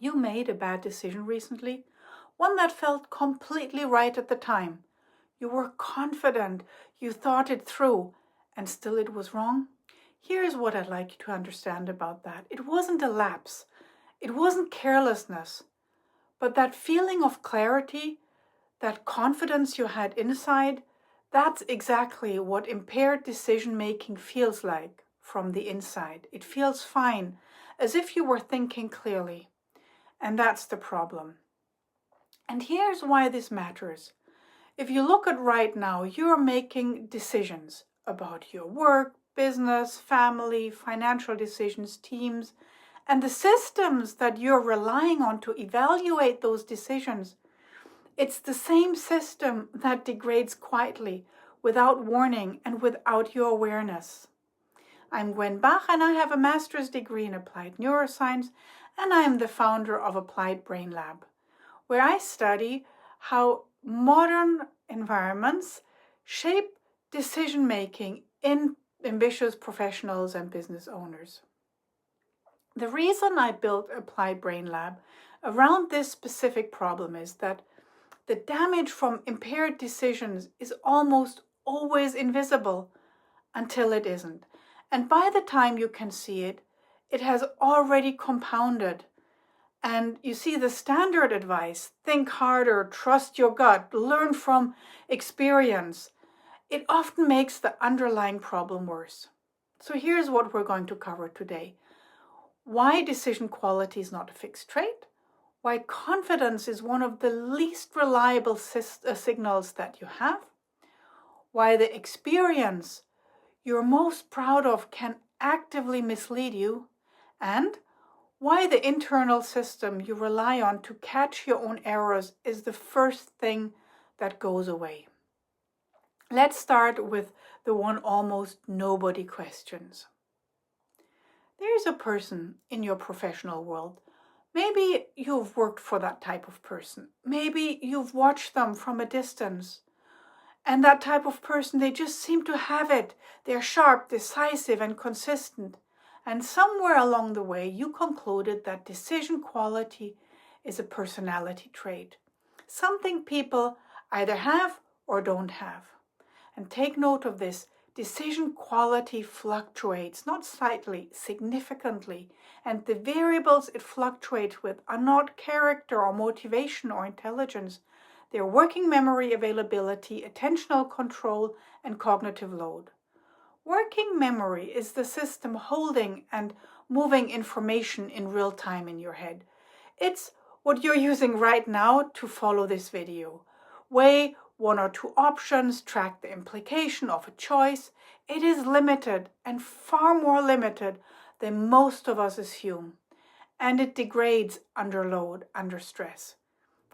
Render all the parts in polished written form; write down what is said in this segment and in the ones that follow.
You made a bad decision recently, one that felt completely right at the time. You were confident, you thought it through, and still it was wrong. Here's what I'd like you to understand about that. It wasn't a lapse, it wasn't carelessness, but that feeling of clarity, that confidence you had inside, that's exactly what impaired decision-making feels like from the inside. It feels fine, as if you were thinking clearly. And that's the problem. And here's why this matters. If you look at right now, you're making decisions about your work, business, family, financial decisions, teams, and the systems that you're relying on to evaluate those decisions. It's the same system that degrades quietly, without warning and without your awareness. I'm Gwen Bach and I have a master's degree in applied neuroscience, and I am the founder of Applied Brain Lab, where I study how modern environments shape decision-making in ambitious professionals and business owners. The reason I built Applied Brain Lab around this specific problem is that the damage from impaired decisions is almost always invisible until it isn't. And by the time you can see it, it has already compounded. And you see the standard advice, think harder, trust your gut, learn from experience. It often makes the underlying problem worse. So here's what we're going to cover today. Why decision quality is not a fixed trait, why confidence is one of the least reliable signals that you have, why the experience you're most proud of can actively mislead you, and why the internal system you rely on to catch your own errors is the first thing that goes away. Let's start with the one almost nobody questions. There's a person in your professional world. Maybe you've worked for that type of person. Maybe you've watched them from a distance. And that type of person, they just seem to have it. They're sharp, decisive, and consistent. And somewhere along the way, you concluded that decision quality is a personality trait. Something people either have or don't have. And take note of this. Decision quality fluctuates, not slightly, significantly, and the variables it fluctuates with are not character or motivation or intelligence. They're working memory availability, attentional control, and cognitive load. Working memory is the system holding and moving information in real time in your head. It's what you're using right now to follow this video. Weigh one or two options, track the implication of a choice. It is limited and far more limited than most of us assume. And it degrades under load, under stress.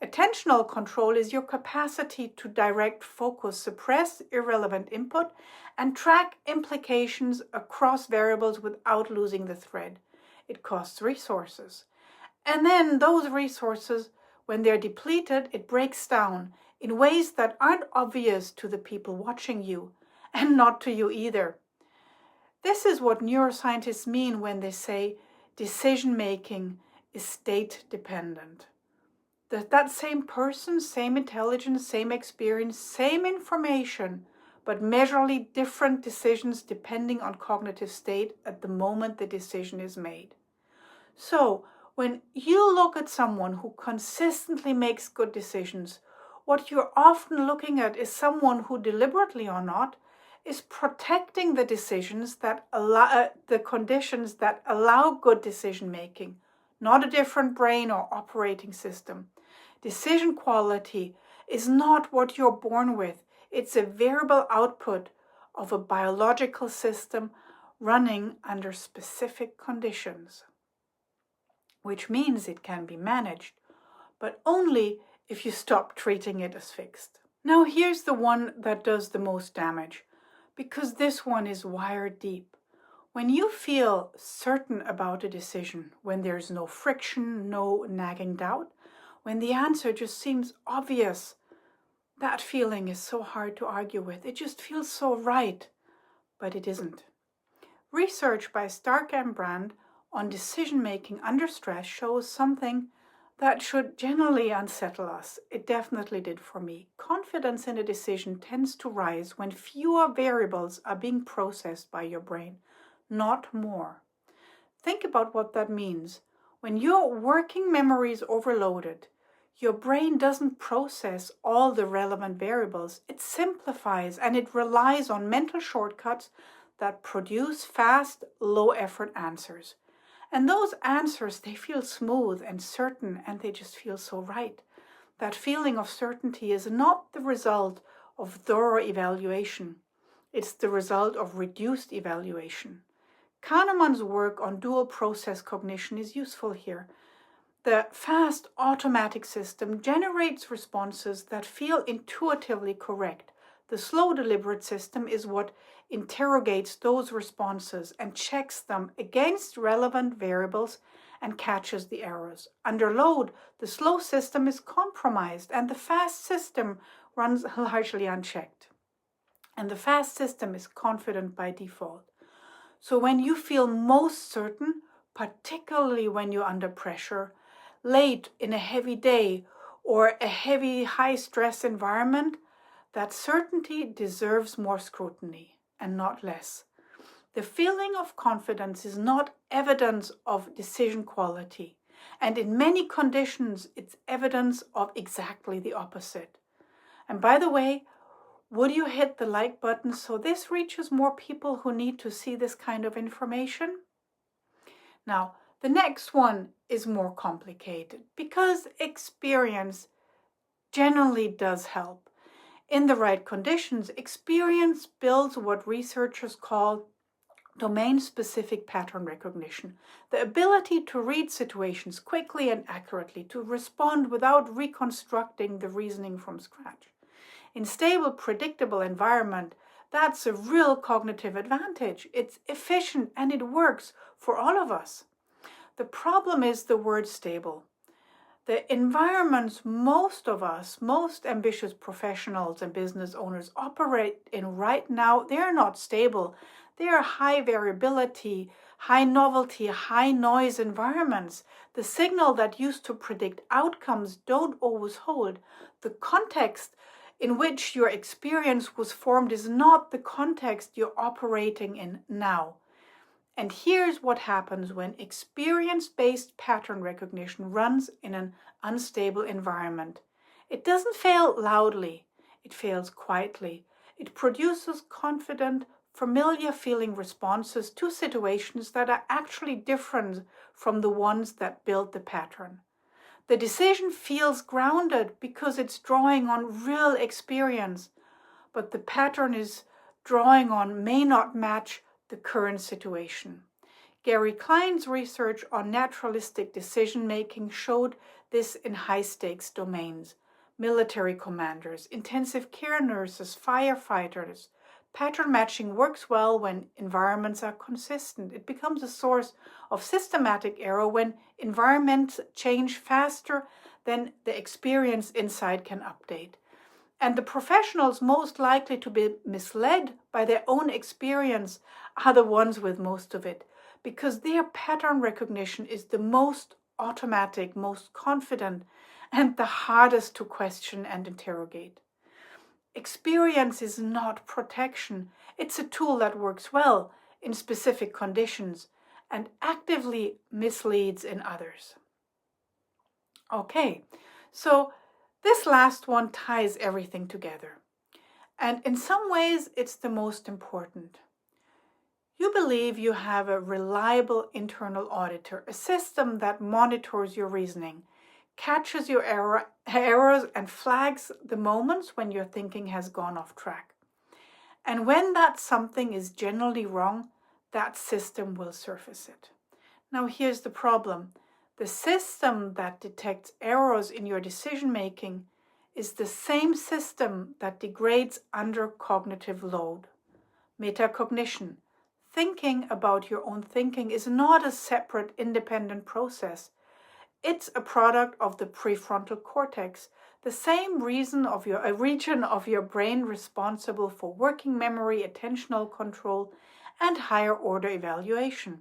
Attentional control is your capacity to direct focus, suppress irrelevant input, and track implications across variables without losing the thread. It costs resources. And then those resources, when they're depleted, it breaks down in ways that aren't obvious to the people watching you, and not to you either. This is what neuroscientists mean when they say decision-making is state-dependent. That same person, same intelligence, same experience, same information, but measurably different decisions depending on cognitive state at the moment the decision is made. So, when you look at someone who consistently makes good decisions, what you're often looking at is someone who, deliberately or not, is protecting the decisions that allow the conditions that allow good decision making, not a different brain or operating system. Decision quality is not what you're born with. It's a variable output of a biological system running under specific conditions, which means it can be managed, but only if you stop treating it as fixed. Now here's the one that does the most damage, because this one is wired deep. When you feel certain about a decision, when there's no friction, no nagging doubt, when the answer just seems obvious, that feeling is so hard to argue with. It just feels so right, but it isn't. Research by Stark and Brand on decision-making under stress shows something that should generally unsettle us. It definitely did for me. Confidence in a decision tends to rise when fewer variables are being processed by your brain, not more. Think about what that means. When your working memory is overloaded, your brain doesn't process all the relevant variables. It simplifies and it relies on mental shortcuts that produce fast, low-effort answers. And those answers, they feel smooth and certain, and they just feel so right. That feeling of certainty is not the result of thorough evaluation. It's the result of reduced evaluation. Kahneman's work on dual process cognition is useful here. The fast automatic system generates responses that feel intuitively correct. The slow deliberate system is what interrogates those responses and checks them against relevant variables and catches the errors. Under load, the slow system is compromised and the fast system runs largely unchecked. And the fast system is confident by default. So when you feel most certain, particularly when you're under pressure, late in a heavy day, or a heavy, high-stress environment, that certainty deserves more scrutiny and not less. The feeling of confidence is not evidence of decision quality, and in many conditions, it's evidence of exactly the opposite. And by the way, would you hit the like button so this reaches more people who need to see this kind of information? Now, the next one is more complicated because experience generally does help. In the right conditions, experience builds what researchers call domain-specific pattern recognition, the ability to read situations quickly and accurately, to respond without reconstructing the reasoning from scratch. In stable, predictable environment, that's a real cognitive advantage. It's efficient and it works for all of us. The problem is the word stable. The environments most of us, most ambitious professionals and business owners operate in right now, they're not stable. They are high variability, high novelty, high noise environments. The signal that used to predict outcomes don't always hold. The context in which your experience was formed is not the context you're operating in now. And here's what happens when experience-based pattern recognition runs in an unstable environment. It doesn't fail loudly, it fails quietly. It produces confident, familiar feeling responses to situations that are actually different from the ones that build the pattern. The decision feels grounded because it's drawing on real experience, but the pattern is drawing on may not match the current situation. Gary Klein's research on naturalistic decision-making showed this in high-stakes domains. Military commanders, intensive care nurses, firefighters. Pattern matching works well when environments are consistent. It becomes a source of systematic error when environments change faster than the experience inside can update. And the professionals most likely to be misled by their own experience are the ones with most of it, because their pattern recognition is the most automatic, most confident, and the hardest to question and interrogate. Experience is not protection. It's a tool that works well in specific conditions and actively misleads in others. Okay, so this last one ties everything together. And in some ways, it's the most important. You believe you have a reliable internal auditor, a system that monitors your reasoning, catches your errors and flags the moments when your thinking has gone off track. And when that something is generally wrong, that system will surface it. Now here's the problem. The system that detects errors in your decision-making is the same system that degrades under cognitive load. Metacognition. Thinking about your own thinking is not a separate, independent process. It's a product of the prefrontal cortex, the same region of your brain responsible for working memory, attentional control, and higher order evaluation.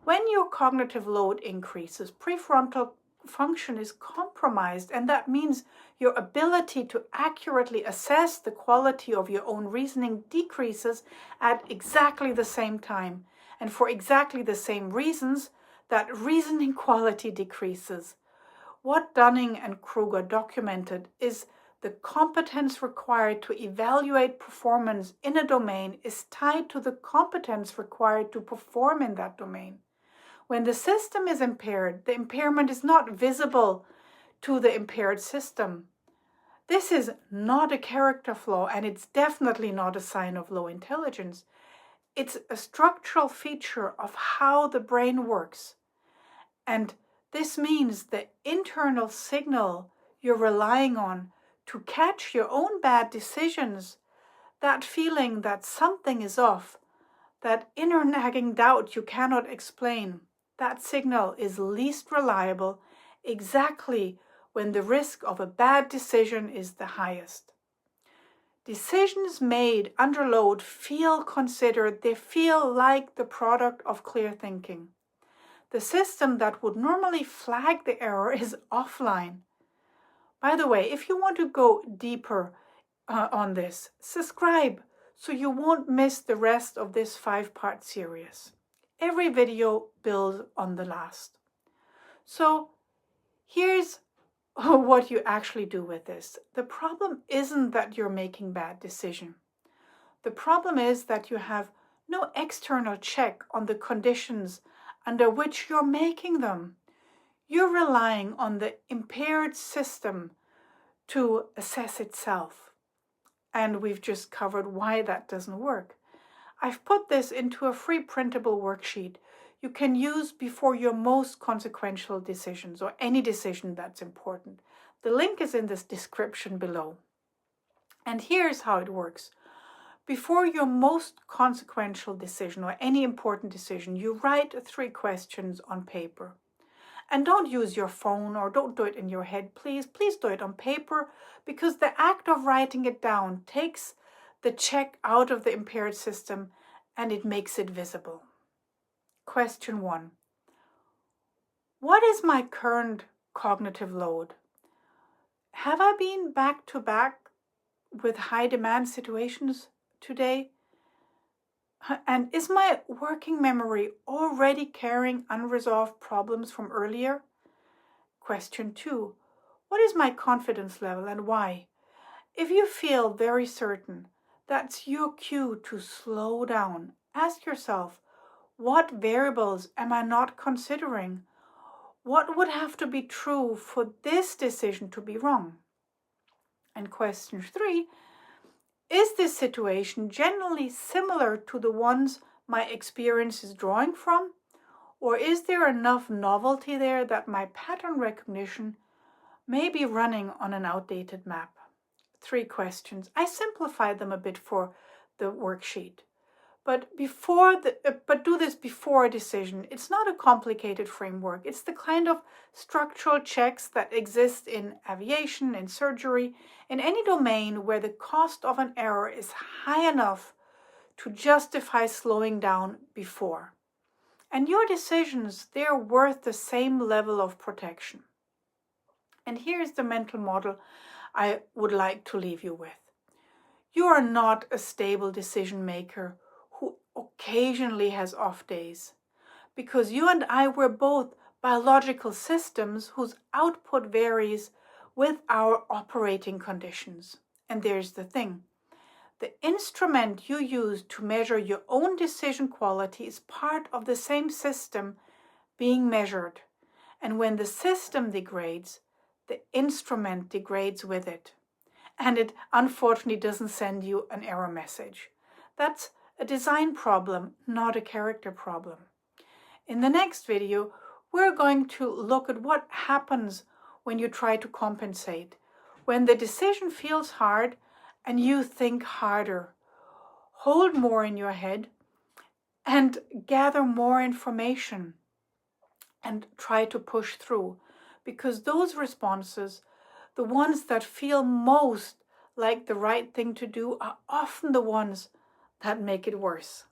When your cognitive load increases, prefrontal function is compromised, and that means your ability to accurately assess the quality of your own reasoning decreases at exactly the same time. And for exactly the same reasons, that reasoning quality decreases. What Dunning and Kruger documented is the competence required to evaluate performance in a domain is tied to the competence required to perform in that domain. When the system is impaired, the impairment is not visible to the impaired system. This is not a character flaw, and it's definitely not a sign of low intelligence. It's a structural feature of how the brain works. And this means the internal signal you're relying on to catch your own bad decisions, that feeling that something is off, that inner nagging doubt you cannot explain, that signal is least reliable exactly when the risk of a bad decision is the highest. Decisions made under load feel considered, they feel like the product of clear thinking. The system that would normally flag the error is offline. By the way, if you want to go deeper on this, subscribe so you won't miss the rest of this 5-part series. Every video builds on the last. So here's what you actually do with this. The problem isn't that you're making bad decisions. The problem is that you have no external check on the conditions under which you're making them. You're relying on the impaired system to assess itself. And we've just covered why that doesn't work. I've put this into a free printable worksheet you can use before your most consequential decisions or any decision that's important. The link is in this description below. And here's how it works. Before your most consequential decision or any important decision, you write 3 questions on paper. And don't use your phone or don't do it in your head, please. Please do it on paper, because the act of writing it down takes the check out of the impaired system and it makes it visible. Question 1. What is my current cognitive load? Have I been back to back with high demand situations today? And is my working memory already carrying unresolved problems from earlier? Question 2. What is my confidence level and why? If you feel very certain, that's your cue to slow down. Ask yourself, what variables am I not considering? What would have to be true for this decision to be wrong? And question 3. Is this situation generally similar to the ones my experience is drawing from? Or is there enough novelty there that my pattern recognition may be running on an outdated map? 3 questions. I simplified them a bit for the worksheet. But do this before a decision. It's not a complicated framework. It's the kind of structural checks that exist in aviation, in surgery, in any domain where the cost of an error is high enough to justify slowing down before. And your decisions, they're worth the same level of protection. And here's the mental model I would like to leave you with. You are not a stable decision maker who occasionally has off days, because you and I were both biological systems whose output varies with our operating conditions. And there's the thing. The instrument you use to measure your own decision quality is part of the same system being measured. And when the system degrades, the instrument degrades with it. And it unfortunately doesn't send you an error message. That's a design problem, not a character problem. In the next video, we're going to look at what happens when you try to compensate. When the decision feels hard and you think harder, hold more in your head and gather more information and try to push through. Because those responses, the ones that feel most like the right thing to do, are often the ones that make it worse.